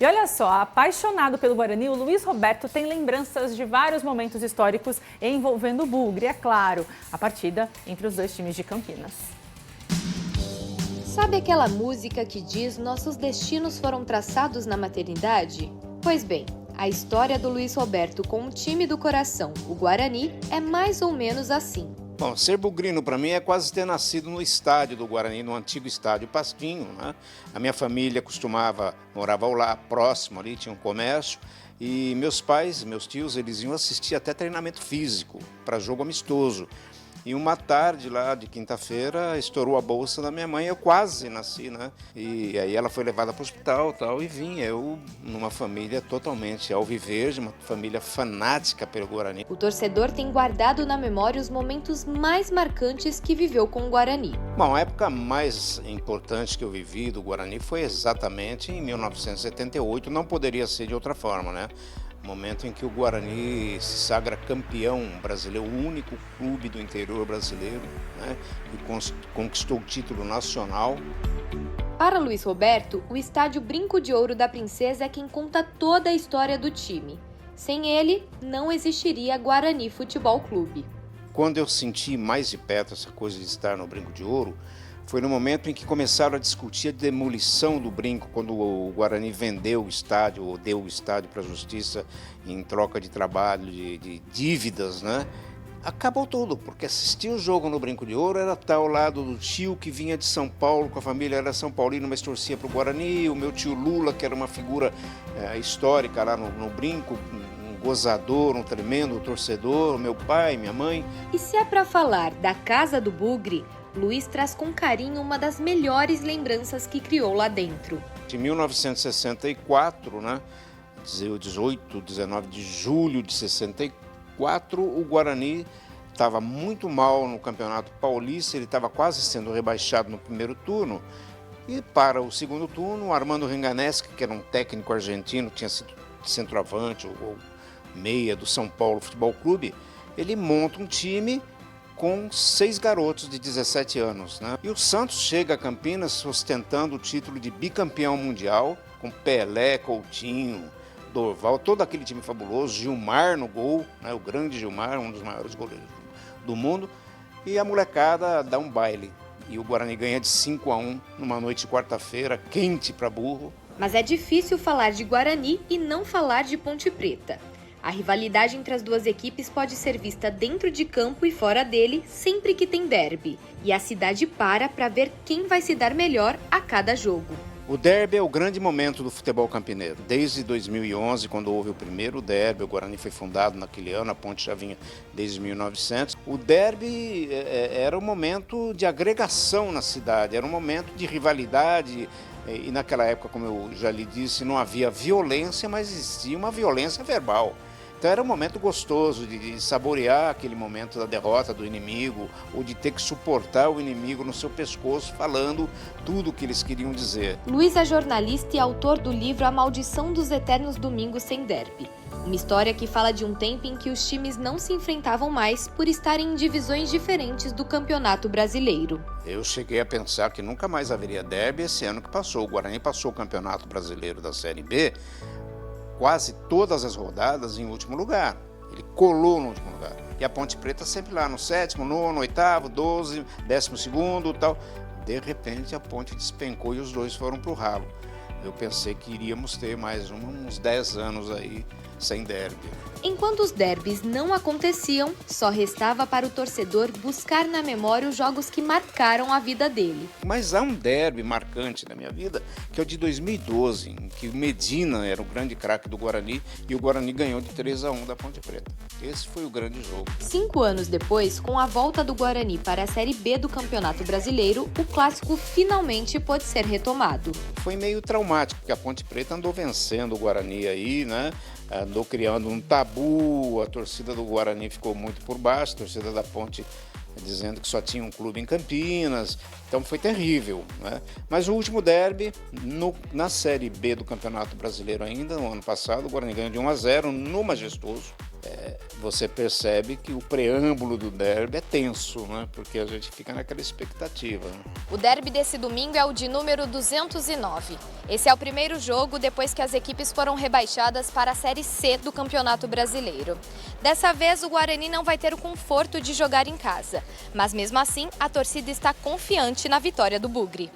E olha só, apaixonado pelo Guarani, o Luiz Roberto tem lembranças de vários momentos históricos envolvendo o Bugre, é claro, a partida entre os dois times de Campinas. Sabe aquela música que diz nossos destinos foram traçados na maternidade? Pois bem, a história do Luiz Roberto com o time do coração, o Guarani, é mais ou menos assim. Bom, ser bugrino para mim é quase ter nascido no estádio do Guarani, no antigo estádio Pastinho, né? A minha família morava lá próximo ali, tinha um comércio, e meus pais, meus tios, eles iam assistir até treinamento físico para jogo amistoso. E uma tarde lá de quinta-feira estourou a bolsa da minha mãe, eu quase nasci, né? E aí ela foi levada para o hospital tal, e vim eu numa família totalmente alviverde, uma família fanática pelo Guarani. O torcedor tem guardado na memória os momentos mais marcantes que viveu com o Guarani. Bom, a época mais importante que eu vivi do Guarani foi exatamente em 1978, não poderia ser de outra forma, né? Momento em que o Guarani se sagra campeão brasileiro, o único clube do interior brasileiro, né, que conquistou o título nacional. Para Luiz Roberto, o estádio Brinco de Ouro da Princesa é quem conta toda a história do time. Sem ele, não existiria Guarani Futebol Clube. Quando eu senti mais de perto essa coisa de estar no Brinco de Ouro, foi no momento em que começaram a discutir a demolição do Brinco, quando o Guarani vendeu o estádio, ou deu o estádio para a Justiça em troca de trabalho, de dívidas, né? Acabou tudo, porque assistir o jogo no Brinco de Ouro era estar ao lado do tio que vinha de São Paulo, com a família era São Paulino, mas torcia para o Guarani, o meu tio Lula, que era uma figura histórica lá no Brinco, um gozador, um tremendo torcedor, meu pai, minha mãe. E se é para falar da Casa do Bugre, Luiz traz com carinho uma das melhores lembranças que criou lá dentro. Em 1964, né, 19 de julho de 64, o Guarani estava muito mal no Campeonato Paulista, ele estava quase sendo rebaixado no primeiro turno. E para o segundo turno, o Armando Renganeschi, que era um técnico argentino, tinha sido centroavante ou meia do São Paulo Futebol Clube, ele monta um time com 6 garotos de 17 anos, né? E o Santos chega a Campinas ostentando o título de bicampeão mundial, com Pelé, Coutinho, Dorval, todo aquele time fabuloso, Gilmar no gol, né? O grande Gilmar, um dos maiores goleiros do mundo, e a molecada dá um baile. E o Guarani ganha de 5-1 numa noite de quarta-feira, quente para burro. Mas é difícil falar de Guarani e não falar de Ponte Preta. A rivalidade entre as duas equipes pode ser vista dentro de campo e fora dele sempre que tem derby. E a cidade para ver quem vai se dar melhor a cada jogo. O derby é o grande momento do futebol campineiro. Desde 2011, quando houve o primeiro derby, o Guarani foi fundado naquele ano, a Ponte já vinha desde 1900. O derby era um momento de agregação na cidade, era um momento de rivalidade. E naquela época, como eu já lhe disse, não havia violência, mas existia uma violência verbal. Então era um momento gostoso de saborear aquele momento da derrota do inimigo, ou de ter que suportar o inimigo no seu pescoço, falando tudo o que eles queriam dizer. Luiz é jornalista e autor do livro A Maldição dos Eternos Domingos Sem Derby. Uma história que fala de um tempo em que os times não se enfrentavam mais por estarem em divisões diferentes do Campeonato Brasileiro. Eu cheguei a pensar que nunca mais haveria derby esse ano que passou. O Guarani passou o Campeonato Brasileiro da Série B quase todas as rodadas em último lugar. Ele colou no último lugar. E a Ponte Preta sempre lá no 7º, 9º, 8º, 12º, 12º, tal. De repente a Ponte despencou e os dois foram para o ralo. Eu pensei que iríamos ter mais uns 10 anos aí sem derby. Enquanto os derbys não aconteciam, só restava para o torcedor buscar na memória os jogos que marcaram a vida dele. Mas há um derby marcante na minha vida, que é o de 2012, em que o Medina era o grande craque do Guarani e o Guarani ganhou de 3-1 da Ponte Preta. Esse foi o grande jogo. 5 anos depois, com a volta do Guarani para a Série B do Campeonato Brasileiro, o clássico finalmente pôde ser retomado. Foi meio traumático, porque a Ponte Preta andou vencendo o Guarani aí, né? Andou criando um tabu, a torcida do Guarani ficou muito por baixo, a torcida da Ponte dizendo que só tinha um clube em Campinas, então foi terrível, né? Mas o último derby, na Série B do Campeonato Brasileiro ainda, no ano passado, o Guarani ganhou de 1-0 no Majestoso, você percebe que o preâmbulo do derby é tenso, né? Porque a gente fica naquela expectativa. Né? O derby desse domingo é o de número 209. Esse é o primeiro jogo depois que as equipes foram rebaixadas para a Série C do Campeonato Brasileiro. Dessa vez, o Guarani não vai ter o conforto de jogar em casa, mas mesmo assim, a torcida está confiante na vitória do Bugre.